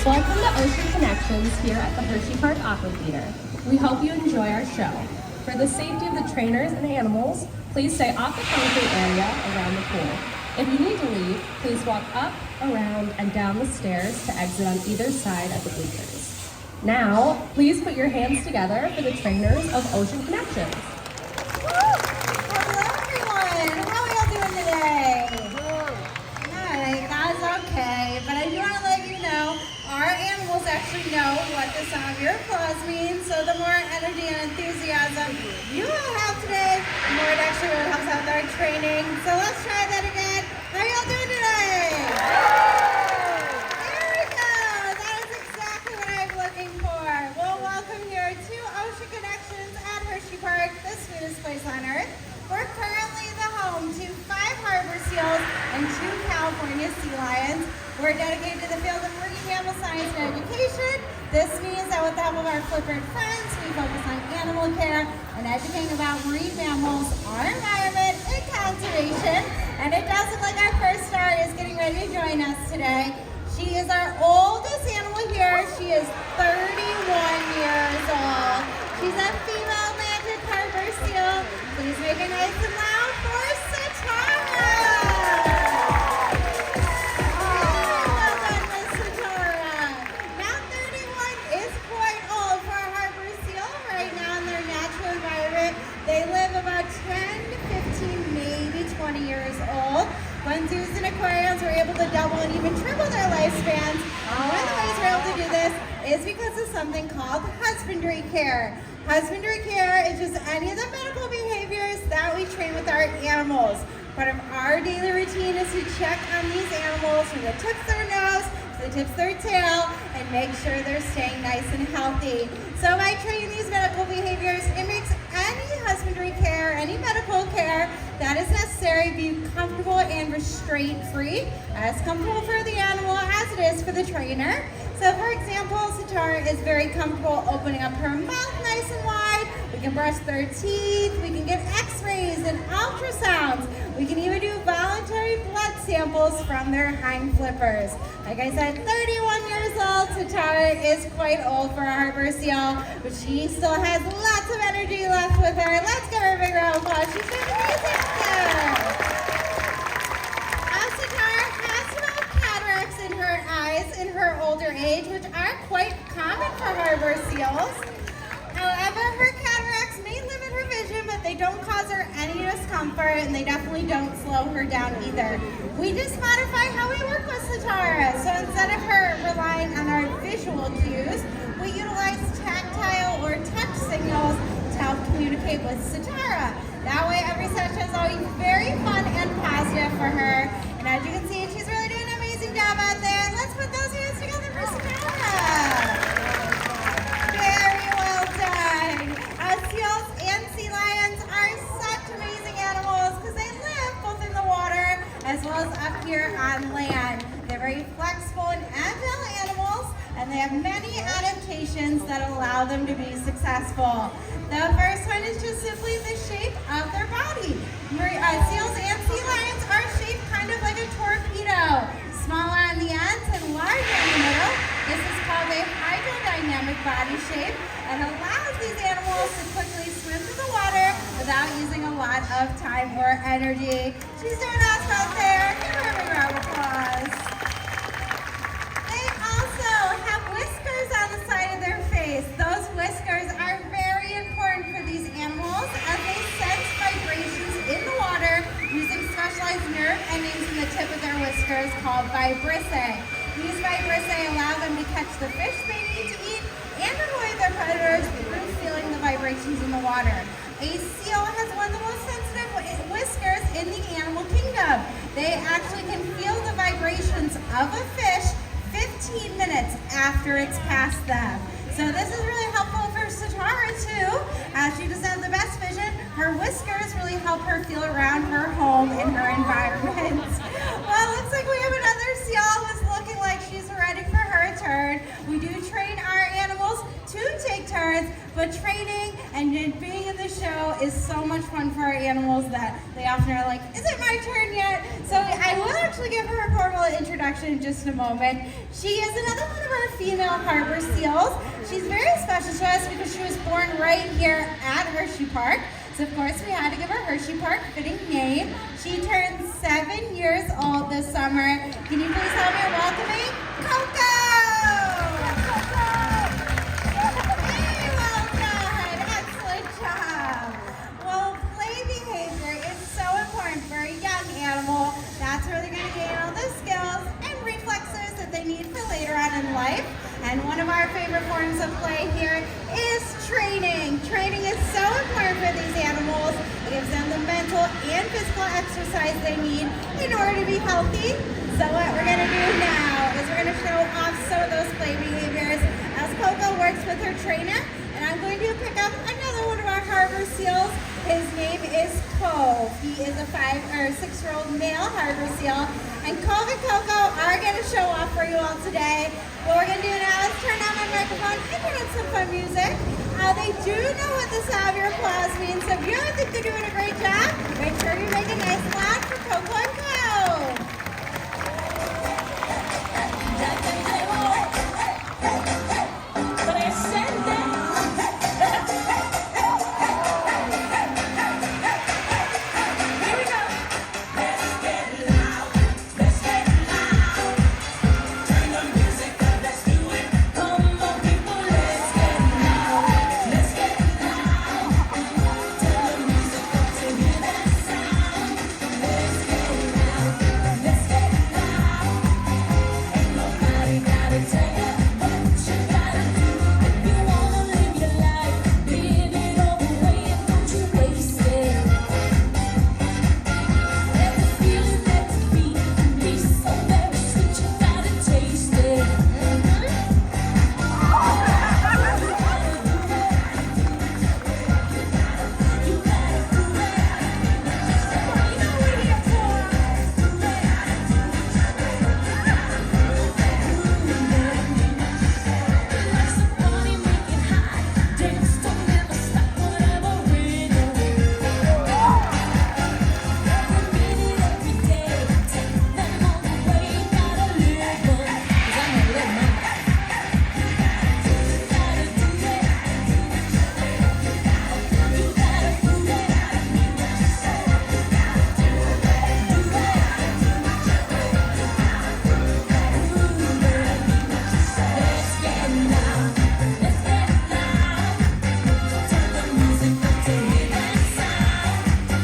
Welcome to Ocean Connections here at the Hersheypark Aqua Theater. We hope you enjoy our show. For the safety of the trainers and animals, please stay off the concrete area around the pool. If you need to leave, please walk up, around, and down the stairs to exit on either side of the bleachers. Now, please put your hands together for the trainers of Ocean Connections. Hello everyone, how are y'all doing today? Alright, that's okay, but I do want to let you know, our animals actually know what the sound of your applause means, so the more energy and enthusiasm you all have today, the more it actually really helps out with our training. So let's try that again. How are y'all doing today? There we go, that is exactly what I'm looking for. Well, welcome here to Ocean Connections at Hersheypark, the sweetest place on earth. We're currently the home to 5 harbor seals and 2 California sea lions. We're dedicated to the field of marine mammal science and education. This means that with the help of our flipper friends, we focus on animal care and educating about marine mammals, our environment, and conservation. And it does look like our first star is getting ready to join us today. She is our oldest animal here. She is 31 years old. She's a female landed harbor seal. Please make it nice and loud for Satara. Well done, Miss Satara. Now 31 is quite old for a harbor seal right now in their natural environment. They live about 10 to 15, maybe 20 years old. When zoos and aquariums were able to double and even triple their lifespans, one of the ways we're able to do this is because of something called husbandry care. Husbandry care is just any of the medical behaviors that we train with our animals. Part of our daily routine is to check on these animals from the tips of their nose to the tips of their tail and make sure they're staying nice and healthy. So by training these medical behaviors, it makes any husbandry care, any medical care that is necessary be comfortable and restraint-free, as comfortable for the animal as it is for the trainer. So for example, Satara is very comfortable opening up her mouth nice and wide. We can brush their teeth, we can get x-rays and ultrasounds. We can even do voluntary blood samples from their hind flippers. Like I said, 31 years old, Satara is quite old for a harbor seal, but she still has lots of energy left with her. Let's give her a big round of applause. She's doing amazing. Satara has developed cataracts in her eyes in her older age, which are quite common for harbor seals. However, her cataracts may limit her vision, but they don't cause her any discomfort, and they definitely don't slow her down either. We just modify how we work with Satara. So instead of her relying on our visual cues, we utilize tactile or touch signals to help communicate with Satara. That way, every session is always very fun and positive for her. And as you can see, she's really doing an amazing job out there. Let's put those hands together for Satara. Very well done. Seals and sea lions are such amazing animals because they live both in the water as well as up here on land. They're very flexible and agile animals, and they have many adaptations that allow them to be successful. The first one is just simply the shape of their body. Seals and sea lions are shaped kind of like a torpedo, smaller on the ends and larger in the middle. This is called a hydrodynamic body shape and allows these animals to quickly swim through the water without using a lot of time or energy. She's doing awesome out there. Give her a big round of applause. They also have whiskers on the side of their face. Those whiskers are very important for these animals as they sense vibrations in the water using specialized nerve endings in the tip of their whiskers called vibrissae. These vibrissae allow them to catch the fish they need to eat and avoid their predators through feeling the vibrations in the water. A seal has one of the most sensitive whiskers in the animal kingdom. They actually can feel the vibrations of a fish 15 minutes after it's past them. So this is really helpful for Satara too, as she doesn't have the best vision. Her whiskers really help her feel around her home and her environment. Well, it looks like we have another seal who's looking like she's ready for her turn. We do train our animals to take turns, but training and being in the show is so much fun for our animals that they often are like, is it my turn yet? So I will actually give her a formal introduction in just a moment. She is another one of our female harbor seals. She's very special to us because she was born right here at Hersheypark. So of course we had to give her Hersheypark fitting name. She turned 7 years old this summer. Can you please help me in welcoming Coco? Hey, well done. Excellent job. Well, play behavior is so important for a young animal. That's where they're going to gain all those skills and reflexes that they need for later on in life. And one of our favorite forms of play here is training. Training is so important for these animals. It gives them the mental and physical exercise they need in order to be healthy. So what we're going to do now is we're going to show off some of those play behaviors as Coco works with her trainer. And I'm going to pick up another one of our harbor seals. His name is Cove. He is a 5 or 6-year-old male harbor seal. And Cove and Coco are going to show off for you all today. What we're going to do now is turn on my microphone and put on some fun music. They do know what the sound of your applause means. So if you don't think they're doing a great job, make sure you make a nice laugh for Coco and Cove. But I said that. Here we go. Let's get loud. Let's get loud. Turn the music up. Let's do it. Come on, people. Let's get loud. Let's get loud. Turn the music up to hear that sound. Let's get loud. Let's get loud. Ain't nobody gotta tell you what you gotta do. If you wanna live your life, live it all the way and don't you waste it. Let the feeling, let the beat be so very sweet, you gotta taste it. You gotta do it. You know we're here for. Let's the party, make it hot. Dance, don't ever stop, whatever rhythm. Every minute, every day, take them all the way. Gotta live 'em, 'cause I'm gonna live mine. You gotta do it. You gotta prove it. Let's get loud. Let's get loud. Turn the music up to hear that sound.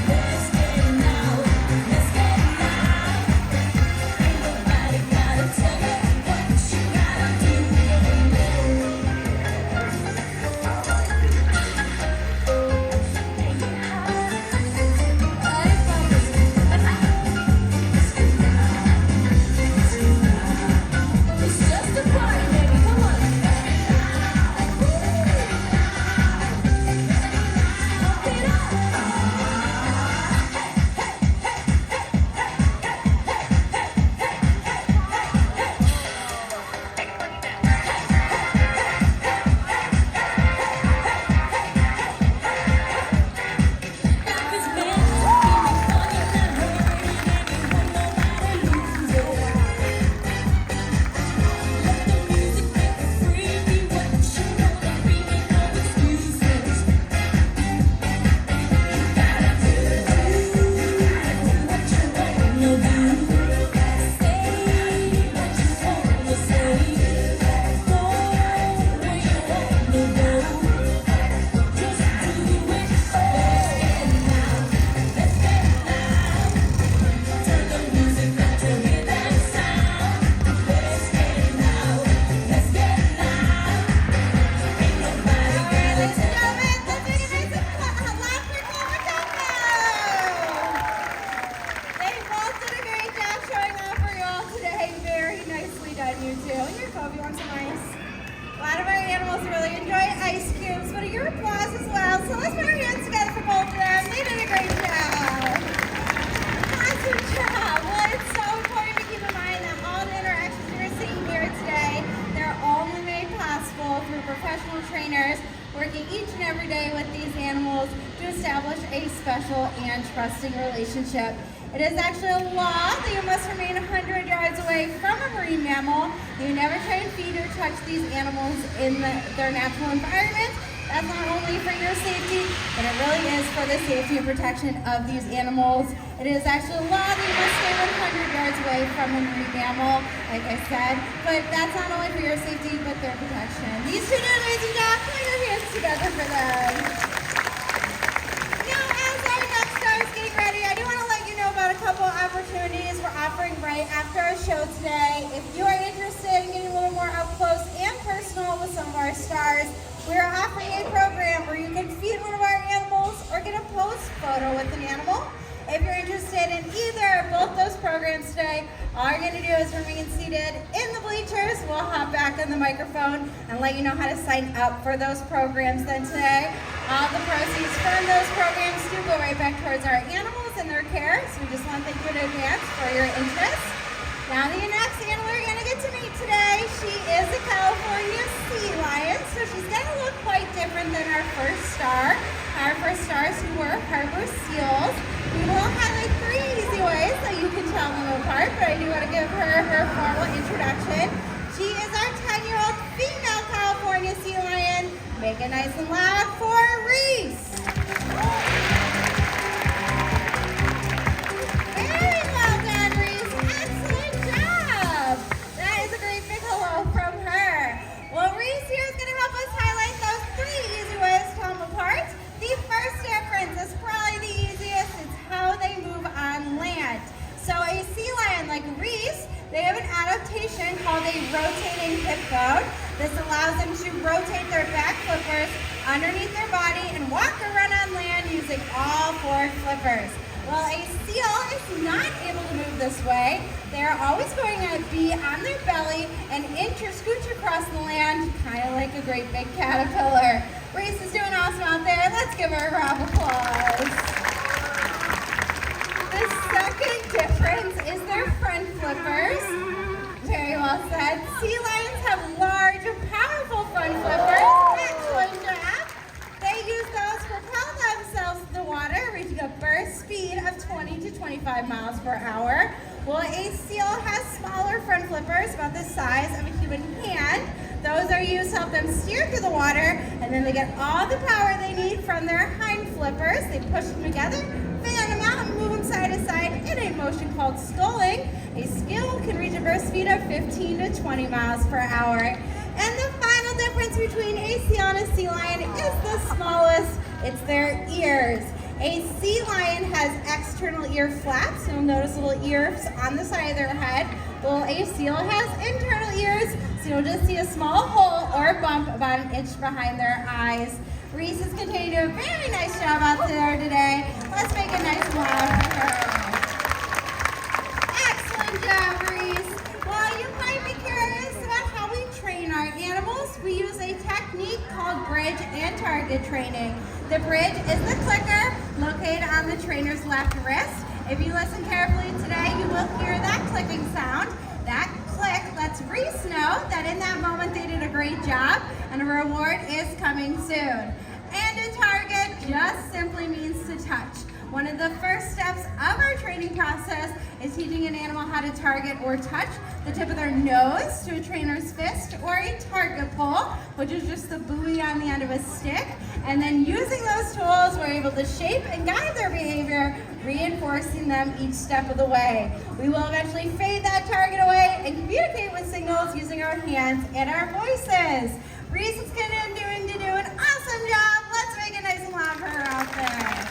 Let's get loud. Let's get loud. Ain't nobody gotta tell you what you gotta do. It's just a party, baby. Come on. Pump it up. Life is meant to be fun, you're not hurting anyone, nobody loses. Let the music make it free, be what you wanna be, make no excuses. You gotta do what you wanna do. Say what you wanna say. Go where you wanna go. Just do it. Let's get loud. Turn the music up to hear that sound. Let's get loud. Let's get loud. Ain't nobody All right, gotta ladies and tell you. gentlemen, let's make a nice laugh for Coco and Coco. They both did a great job showing off for you all today. Very nicely done, you two. Here, Cove, you want some ice? A lot of our animals really enjoy ice cubes, but your applause as well. So let's put our hands together for both of them. They did a great job. Awesome job. Well, it's so important to keep in mind that all the interactions you're seeing here today, they're only made possible through professional trainers working each and every day with these animals to establish a special and trusting relationship. It is actually a law that you must remain 100 yards away from a marine mammal. You never try and feed or touch these animals in their natural environment. That's not only for your safety, but it really is for the safety and protection of these animals. It is actually a law that you must stay 100 yards away from a marine mammal, like I said. But that's not only for your safety, but their protection. These two did an amazing job. Put your hands together for them. Now, as our next star is getting ready, I do want to let you know about a couple opportunities we're offering right after our show today. If you are interested in getting a little more up close and personal with some of our stars, we are offering a program where you can feed one of our animals or get a post photo with an animal. If you're interested in either or both those programs today, all you're going to do is remain seated in the bleachers. We'll hop back on the microphone and let you know how to sign up for those programs then today. All the proceeds from those programs do go right back towards our animals and their care, so we just want to thank you in advance for your interest. Now the next animal you're going to get to meet today, she is a California sea lion, so she's going to look quite different than our first star. Our first stars who were harbor seals. We will highlight 3 easy ways that you can tell them apart, but I do want to give her her formal introduction. She is our 10-year-old female California sea lion. Make it nice and loud for Reese. Very well done, Reese. Excellent job. That is a great big hello from her. Well, Reese here is going to help us highlight those 3 easy ways to tell them apart. The first difference is probably the easiest. It's how they move on land. So a sea lion like Reese, they have an adaptation called a rotating hip bone. This allows them to rotate their back flippers underneath their body and walk or run on land using all 4 flippers. Well, a seal is not able to move this way. They are always going to be on their belly and inch or scooch across the land, kind of like a great big caterpillar. Reese is doing awesome out there. Let's give her a round of applause. The second difference is their front flippers. Very well said. Sea lions have large and powerful front flippers. Excellent job. They use those to propel themselves in the water, reaching a burst speed of 20 to 25 miles per hour. Well, a seal has smaller front flippers, about the size of a human hand. Those are used to help them steer through the water, and then they get all the power they need from their hind flippers. They push them together, fan them out, and move them side to side in a motion called sculling. A seal can reach a burst speed of 15 to 20 miles per hour. And the final difference between a seal and a sea lion is the smallest. It's their ears. A sea lion has external ear flaps. You'll notice little ears on the side of their head. Well, a seal has internal ears, so you'll just see a small hole or bump about an inch behind their eyes. Reese is continuing to do a very nice job out there today. Let's make a nice laugh for her. Excellent job, Reese. Well, you might be curious about how we train our animals. We use a technique called bridge and target training. The bridge is the clicker located on the trainer's left wrist. If you listen carefully today, you will hear that clicking sound. That click lets Reese know that in that moment they did a great job and a reward is coming soon. And a target just simply means to touch. One of the first steps of our training process is teaching an animal how to target or touch the tip of their nose to a trainer's fist or a target pole, which is just the buoy on the end of a stick. And then using those tools, we're able to shape and guide their behavior, reinforcing them each step of the way. We will eventually fade that target away and communicate with signals using our hands and our voices. Reese is continuing to do an awesome job. Let's make it nice and loud for her out there.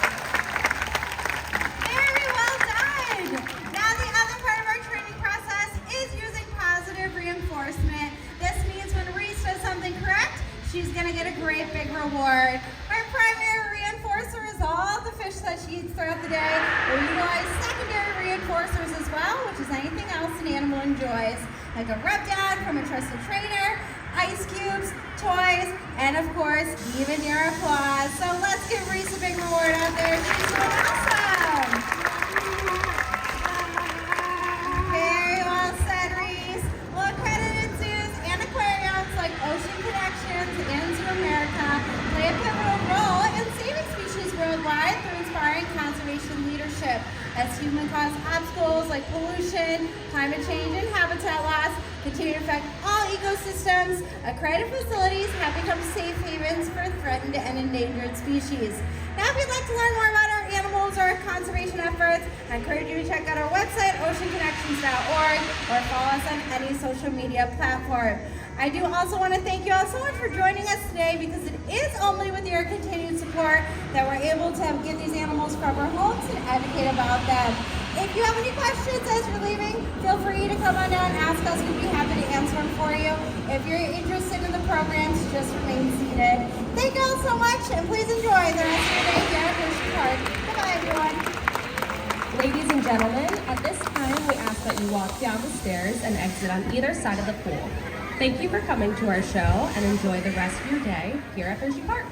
Very well done. Now the other part of our training process is using positive reinforcement. This means when Reese does something correct, she's going to get a great big reward. Our primary reinforcer is all the fish that she eats throughout the day. We'll utilize secondary reinforcers as well, which is anything else an animal enjoys, like a rub down from a trusted trainer, ice cubes, toys, and of course, even your applause. So let's give Reese a big reward out there. She's doing awesome. Very well said, Reese. Well, accredited zoos and aquariums like Ocean Connections and Zoo America play a pivotal role in saving species worldwide through inspiring conservation leadership. As human-caused pollution, climate change, and habitat loss continue to affect all ecosystems, accredited facilities have become safe havens for threatened and endangered species. Now, if you'd like to learn more about our animals or our conservation efforts, I encourage you to check out our website, oceanconnections.org, or follow us on any social media platform. I do also want to thank you all so much for joining us today, because it is only with your continued support that we're able to get these animals from our homes and educate about them. If you have any questions as you're leaving, feel free to come on down and ask us. We'd be happy to answer them for you. If you're interested in the programs, just remain seated. Thank you all so much, and please enjoy the rest of your day here at Hersheypark. Goodbye, everyone. Ladies and gentlemen, at this time, we ask that you walk down the stairs and exit on either side of the pool. Thank you for coming to our show, and enjoy the rest of your day here at Hersheypark.